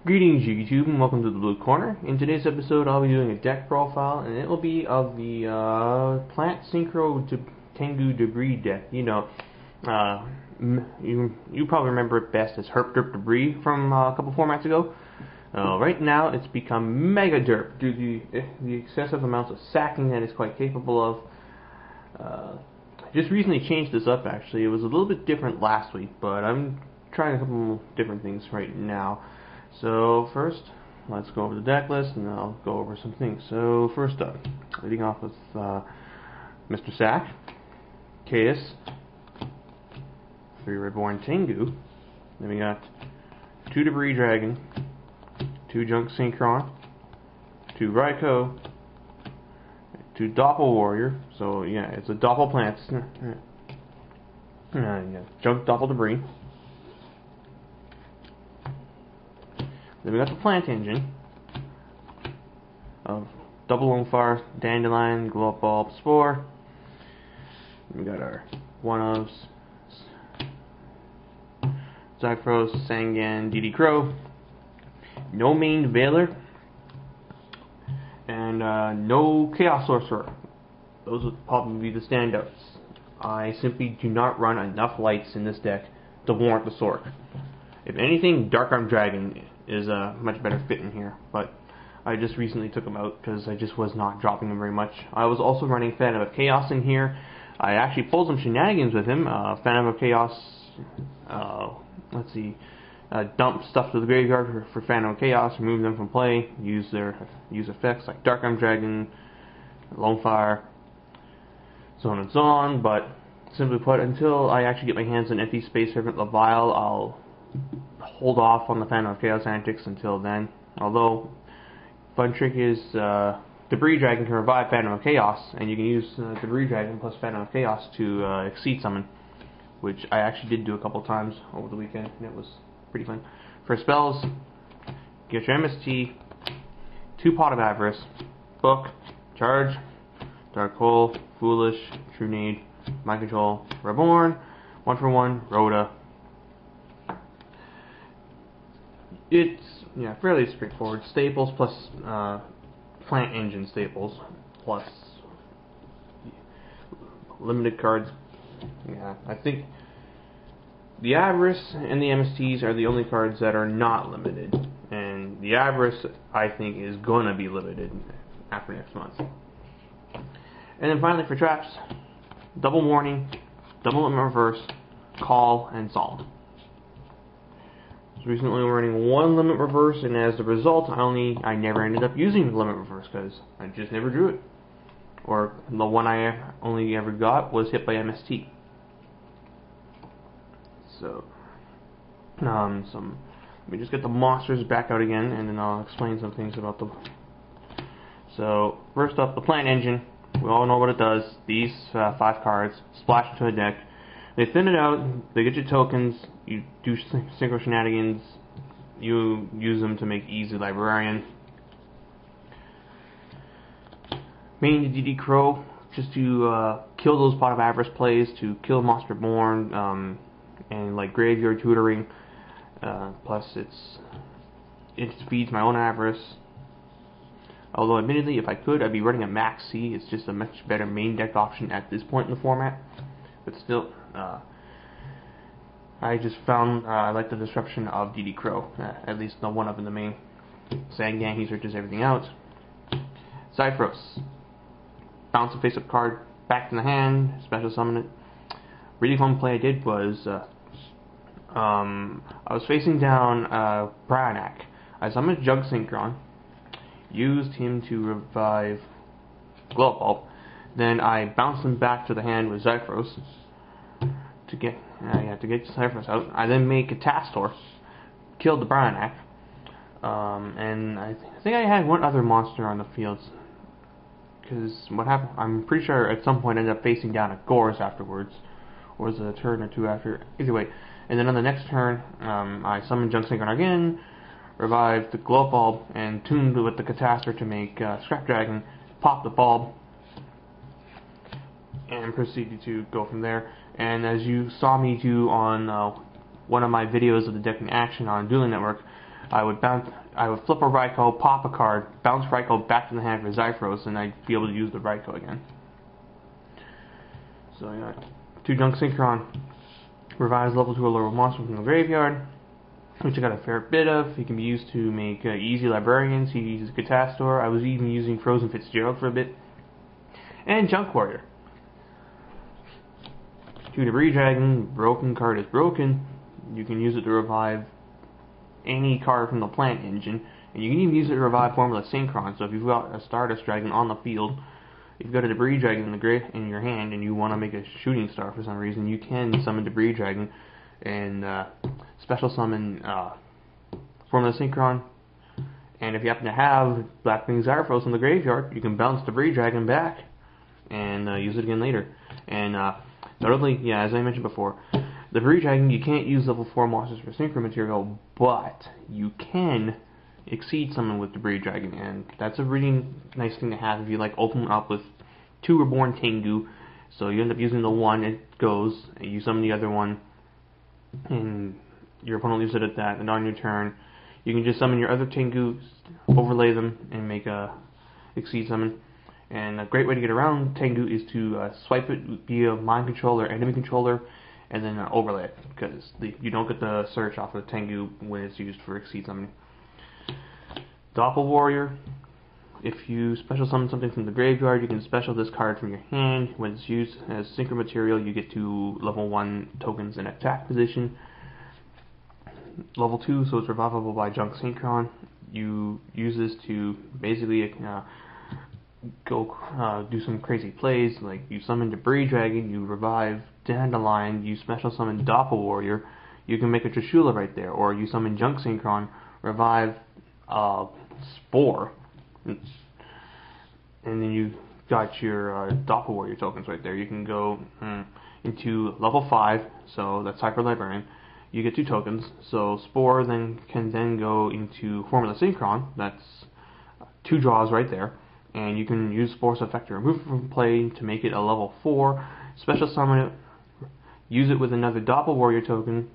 Greetings YouTube and welcome to the Blue Corner. In today's episode I'll be doing a deck profile and it will be of the Plant Synchro Tengu Debris deck. You know, you probably remember it best as Herp Derp Debris from a couple formats ago. Right now it's become Mega Derp due to the excessive amounts of sacking that it's quite capable of. I just recently changed this up actually. It was a little bit different last week, but I'm trying a couple different things right now. So first, let's go over the deck list, and I'll go over some things. So first up, leading off with Mr. Sack, Chaos, 3 Reborn Tengu. Then we got 2 Debris Dragon, 2 Junk Synchron, 2 Raikou, 2 Doppel Warrior. So yeah, it's a Doppel Plants. Yeah, Junk Doppel Debris. Then we got the Plant Engine of Double Longfire, Dandelion, Glow Up Bulb, Spore. Then we got our one-ofs, Zyphros, Sangan, DD Crow, no main Veiler, and no Chaos Sorcerer. Those would probably be the standouts. I simply do not run enough lights in this deck to warrant the Sork. If anything, Dark Arm Dragon is a much better fit in here, but I just recently took him out because I just was not dropping him very much. I was also running Phantom of Chaos in here. I actually pulled some shenanigans with him. Phantom of Chaos, dump stuff to the graveyard for Phantom of Chaos, remove them from play, use effects like Dark Arm Dragon, Lone Fire, so on and so on, but simply put, until I actually get my hands on Empty Space Servant Levile, I'll hold off on the Phantom of Chaos antics until then. Although, fun trick is Debris Dragon can revive Phantom of Chaos, and you can use Debris Dragon plus Phantom of Chaos to Exceed Summon, which I actually did do a couple times over the weekend, and it was pretty fun. For spells, get your MST, 2 Pot of Avarice, Book, Charge, Dark Hole, Foolish, True Need, Mind Control, Reborn, 1-for-1, Rhoda. It's fairly straightforward. Staples plus Plant Engine staples plus limited cards. Yeah, I think the Avarice and the MSTs are the only cards that are not limited, and the Avarice I think is gonna be limited after next month. And then finally for traps, Double Warning, Double Limit Reverse, Call, and Solemn. Recently running 1 Limit Reverse, and as a result, I never ended up using the Limit Reverse because I just never drew it. Or the one I only ever got was hit by MST. So, let me just get the monsters back out again, and then I'll explain some things about them. So, first up, the Plant Engine. We all know what it does. These 5 cards splash into a deck. They thin it out, they get your tokens, you do synchro shenanigans, you use them to make Easy Librarian. Main DD Crow, just to kill those Pot of Avarice plays, to kill Monster Born, and like Graveyard Tutoring, plus it feeds my own Avarice. Although admittedly, if I could, I'd be running a Max C. It's just a much better main deck option at this point in the format. But still, I just found I like the disruption of DD Crow, at least the one up in the main. Sangan, he searches everything out. Zyphros, bounce a face-up card back in the hand, special summon it. Really fun play I did was, I was facing down Bryanak. I summoned Jug Synchron, used him to revive Glow Up Bulb. Then I bounced him back to the hand with Zyphros to get Zyphros out. I then made Catastor, killed the Bryanak, and I think I had one other monster on the field. Because what happened? I'm pretty sure at some point I ended up facing down a Gorz afterwards, or was it a turn or 2 after? Either way. And then on the next turn, I summoned Junk Synchron again, revived the Glow Bulb, and tuned with the Catastor to make Scrap Dragon, pop the bulb, and proceeded to go from there. And as you saw me do on one of my videos of the deck in action on Dueling Network, I would flip a Raikou, pop a card, bounce Raikou back to the hand for Zyphros, and I'd be able to use the Raikou again. So yeah, 2 Junk Synchron, revives level 2 or lower monster from the graveyard, which I got a fair bit of. It can be used to make easy librarians. He uses Catastor. I was even using Frozen Fitzgerald for a bit. And Junk Warrior. 2 Debris Dragon, broken card is broken. You can use it to revive any card from the plant engine, and you can even use it to revive Formula Synchron. So if you've got a Stardust Dragon on the field, if you've got a Debris Dragon in your hand and you want to make a Shooting Star for some reason, you can summon Debris Dragon and special summon Formula Synchron. And if you happen to have Blackwing Zyphros in the graveyard, you can bounce Debris Dragon back and use it again later. And notably, yeah, as I mentioned before, the Debris Dragon, you can't use level 4 monsters for Synchro material, but you can exceed summon with Debris Dragon, and that's a really nice thing to have if you like open up with 2 Reborn Tengu. So you end up using the one, it goes, and you summon the other one, and your opponent leaves it at that, and on your turn, you can just summon your other Tengu, overlay them, and make a exceed summon. And a great way to get around Tengu is to swipe it via Mind Controller, Enemy Controller, and then overlay it, because you don't get the search off of the Tengu when it's used for exceed summoning. Doppel Warrior. If you special summon something from the graveyard, you can special this card from your hand. When it's used as synchro material, you get to level 1 tokens in attack position. Level 2, so it's revivable by Junk Synchron. You use this to basically go do some crazy plays, like you summon Debris Dragon, you revive Dandelion, you special summon Doppel Warrior, you can make a Trishula right there, or you summon Junk Synchron, revive Spore, and then you got your Doppel Warrior tokens right there. You can go into level 5, so that's Hyper Librarian. You get 2 tokens, so Spore can then go into Formula Synchron, that's 2 draws right there, and you can use Spore's effect to remove it from play to make it a level 4, special summon it, use it with another Doppel Warrior token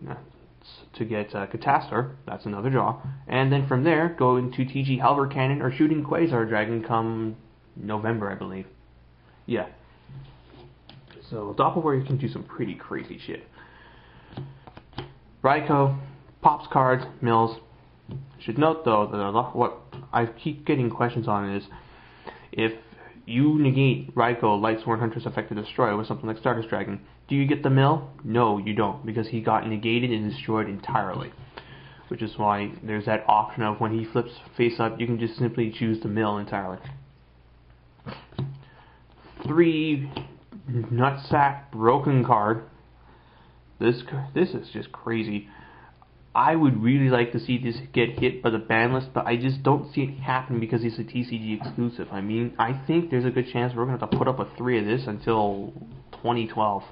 to get Catastor, that's another draw, and then from there go into TG Halberd Cannon or Shooting Quasar Dragon come November, I believe. Yeah. So Doppel Warrior can do some pretty crazy shit. Raikou pops cards, mills. Should note though that what I keep getting questions on is if you negate Raikou Lightsworn Hunter's effect to destroy with something like Stardust Dragon, do you get the mill? No, you don't, because he got negated and destroyed entirely. Which is why there's that option of when he flips face up, you can just simply choose the mill entirely. 3 Nutsack broken card. This is just crazy. I would really like to see this get hit by the ban list, but I just don't see it happen because it's a TCG exclusive. I mean, I think there's a good chance we're going to have to put up with 3 of this until 2012.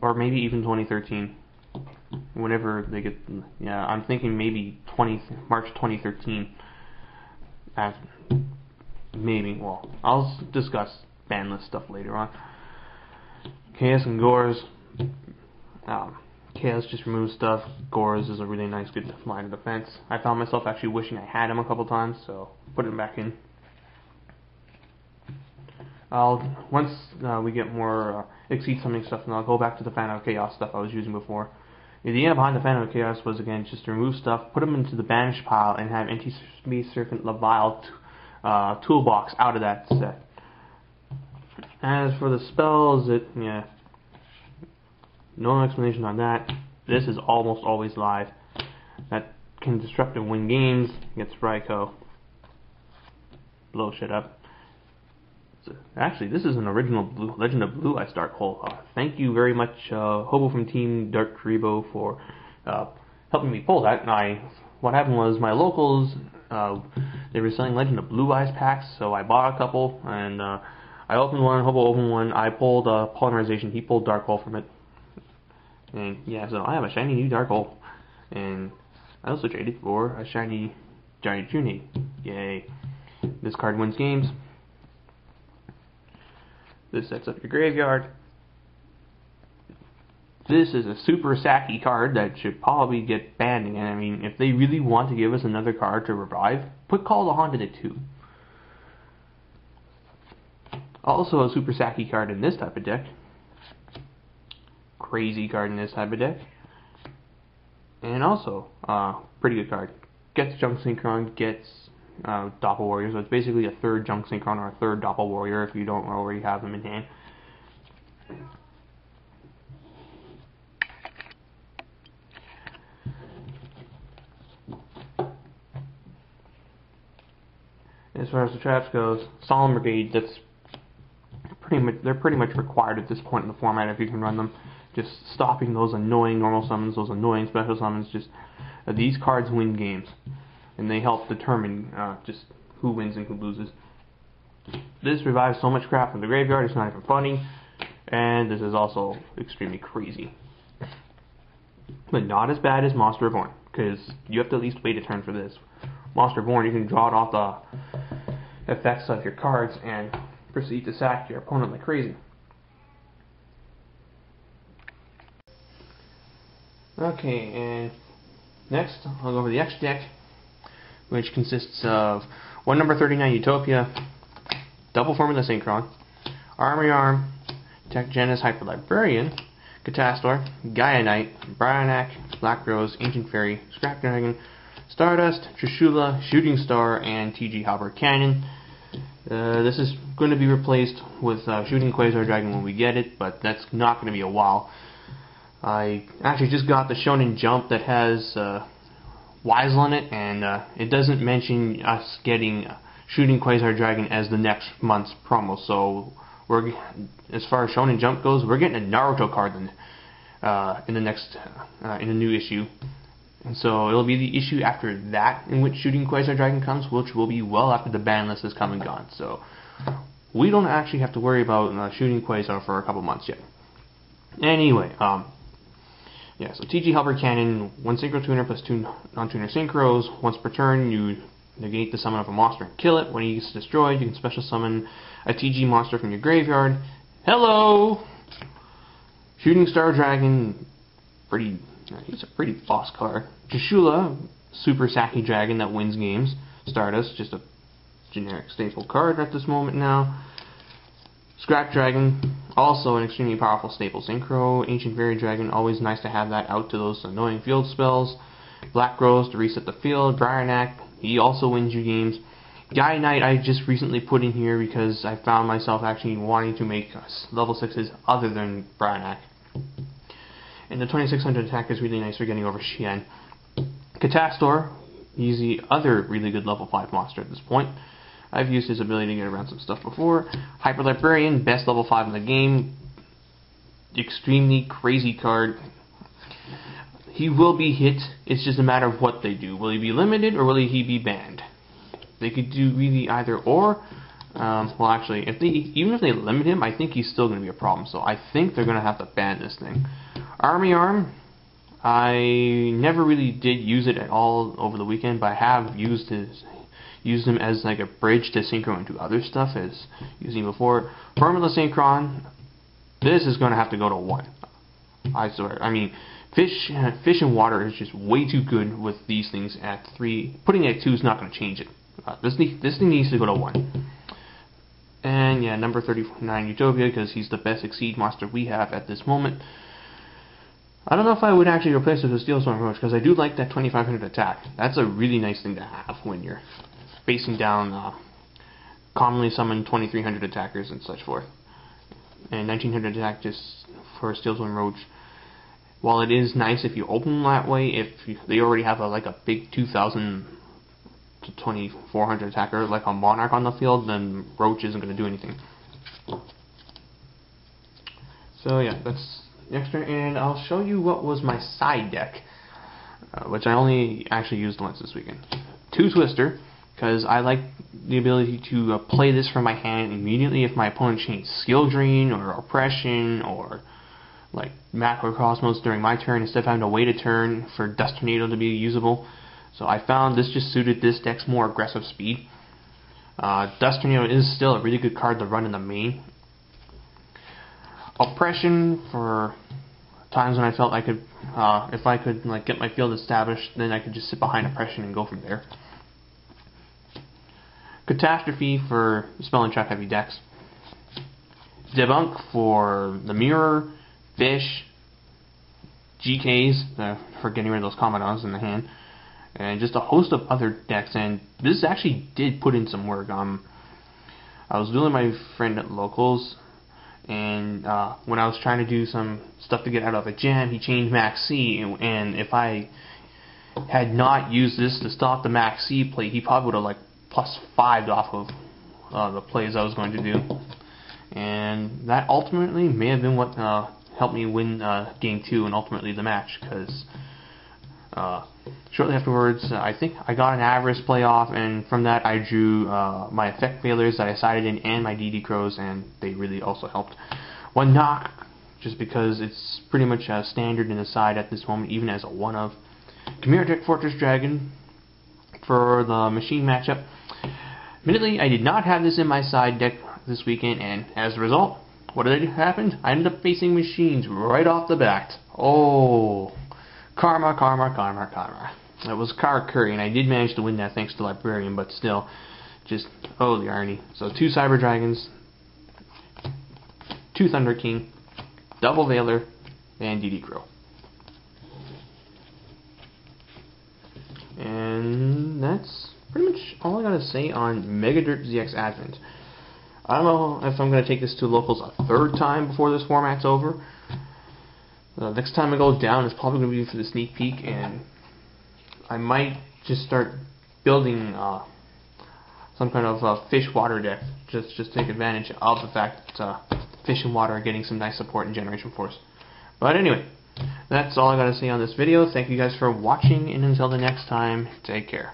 Or maybe even 2013. Whenever they get... Yeah, I'm thinking maybe March 2013. Maybe. Well, I'll discuss ban list stuff later on. Chaos and Gores. Chaos just removes stuff. Gores is a really nice, good line of defense. I found myself actually wishing I had him a couple times, so put him back in. Once we get more exceed summoning stuff, and I'll go back to the Phantom of Chaos stuff I was using before. The idea behind the Phantom of Chaos was, again, just to remove stuff, put them into the banish pile, and have Anti-Space Serpent Levile toolbox out of that set. As for the spells, no explanation on that. This is almost always live. That can disrupt and win games against Raikou. Blow shit up. So, actually, this is an original Legend of Blue Eyes Dark Hole. Thank you very much, Hobo from Team Dark Karibo, for helping me pull that. What happened was my locals, they were selling Legend of Blue Eyes packs, so I bought a couple, and I opened one, Hobo opened one, I pulled Polymerization, he pulled Dark Hole from it. And yeah, so I have a shiny new Dark Hole. And I also traded for a shiny Giant Tune. Yay. This card wins games. This sets up your graveyard. This is a super sacky card that should probably get banned again. I mean, if they really want to give us another card to revive, put Call of the Haunted at 2. Also a super sacky card in this type of deck. Crazy card in this type of deck. And also, pretty good card. Gets Junk Synchron, gets Doppel Warrior, so it's basically a third Junk Synchron or a third Doppel Warrior if you don't already have them in hand. As far as the traps goes, Solemn Brigade, that's they're pretty much required at this point in the format if you can run them. Just stopping those annoying normal summons, those annoying special summons. Just these cards win games, and they help determine just who wins and who loses. This revives so much crap from the graveyard, it's not even funny, and this is also extremely crazy. But not as bad as Monster Reborn, because you have to at least wait a turn for this. Monster Reborn, you can draw it off the effects of your cards and proceed to sack your opponent like crazy. Okay, and next I'll go over the extra deck, which consists of one number 39 Utopia, double Formula Synchron, Armory Arm, Tech Genesis Hyper Librarian, Catastor, Gaia Knight, Brionac, Black Rose, Ancient Fairy, Scrap Dragon, Stardust, Trishula, Shooting Star, and TG Halberd Cannon. This is going to be replaced with Shooting Quasar Dragon when we get it, but that's not going to be a while. I actually just got the Shonen Jump that has Weisel in it, and it doesn't mention us getting Shooting Quasar Dragon as the next month's promo. So we're, as far as Shonen Jump goes, we're getting a Naruto card in the new issue. And so it'll be the issue after that in which Shooting Quasar Dragon comes, which will be well after the ban list has come and gone. So we don't actually have to worry about Shooting Quasar for a couple months yet. Anyway, yeah, so TG Halberd Cannon, 1 Synchro Tuner plus 2 non-tuner Synchros. Once per turn, you negate the summon of a monster and kill it. When he gets destroyed, you can special summon a TG monster from your graveyard. Hello! Shooting Star Dragon, he's a pretty boss card. Trishula, super sacky dragon that wins games. Stardust, just a generic staple card at this moment now. Scrap Dragon, also an extremely powerful staple synchro. Ancient Fairy Dragon, always nice to have that out to those annoying field spells. Black Rose to reset the field. Brionac, he also wins you games. Gaia Knight I just recently put in here because I found myself actually wanting to make level 6s other than Brionac. And the 2600 attack is really nice for getting over Xian. Catastor, he's the other really good level 5 monster at this point. I've used his ability to get around some stuff before. Hyper Librarian, best level 5 in the game. Extremely crazy card. He will be hit, it's just a matter of what they do. Will he be limited or will he be banned? They could do really either or. Well actually, even if they limit him, I think he's still going to be a problem. So I think they're going to have to ban this thing. Army Arm, I never really did use it at all over the weekend, but I have used him as like a bridge to synchro into other stuff as using before. Formula Synchron, this is going to have to go to 1. I swear. I mean, fish and water is just way too good with these things at 3. Putting it at 2 is not going to change it. This thing needs to go to 1. And yeah, number 39 Utopia, because he's the best Exceed monster we have at this moment. I don't know if I would actually replace it with Steel Storm Roach, because I do like that 2500 attack. That's a really nice thing to have when you're facing down commonly summoned 2300 attackers and such forth. And 1900 attack just for Steel Storm Roach. While it is nice if you open that way, if they already have like a big 2000 to 2400 attacker like a Monarch on the field, then Roach isn't going to do anything. So yeah, that's the extra, and I'll show you what was my side deck, which I only actually used once this weekend. 2 Twister, because I like the ability to play this from my hand immediately if my opponent changed Skill Drain or Oppression or like Macrocosmos during my turn, instead of having to wait a turn for Dust Tornado to be usable. So I found this just suited this deck's more aggressive speed. Dust Tornado is still a really good card to run in the main. Oppression for times when I felt I could, if I could like get my field established, then I could just sit behind oppression and go from there. Catastrophe for spell and trap heavy decks. Debunk for the mirror, fish, GKs, for getting rid of those commandants in the hand, and just a host of other decks. And this actually did put in some work. I was dueling my friend at locals, and when I was trying to do some stuff to get out of a jam, he changed Max C, and if I had not used this to stop the Max C play, he probably would have like +5'd off of the plays I was going to do. And that ultimately may have been what helped me win game 2 and ultimately the match, because shortly afterwards I think I got an Avarice playoff, and from that I drew my effect failures that I sided in and my DD Crows, and they really also helped. One knock, just because it's pretty much standard in the side at this moment, even as a one of. Chimera Deck Fortress Dragon for the machine matchup. Admittedly, I did not have this in my side deck this weekend, and as a result, what happened? I ended up facing machines right off the bat. Oh, karma, karma, karma, karma. It was Car Curry, and I did manage to win that thanks to Librarian, but still, just, oh, the irony. So 2 Cyber Dragons, 2 Thunder King, Double Veiler, and DD Crow. And that's pretty much all I gotta say on Mega Derp ZX Advent. I don't know if I'm gonna take this to locals a 3rd time before this format's over. The next time I go down is probably gonna be for the sneak peek, and I might just start building some kind of fish water deck, just take advantage of the fact that fish and water are getting some nice support in Generation Force. But anyway, that's all I gotta say on this video. Thank you guys for watching, and until the next time, take care.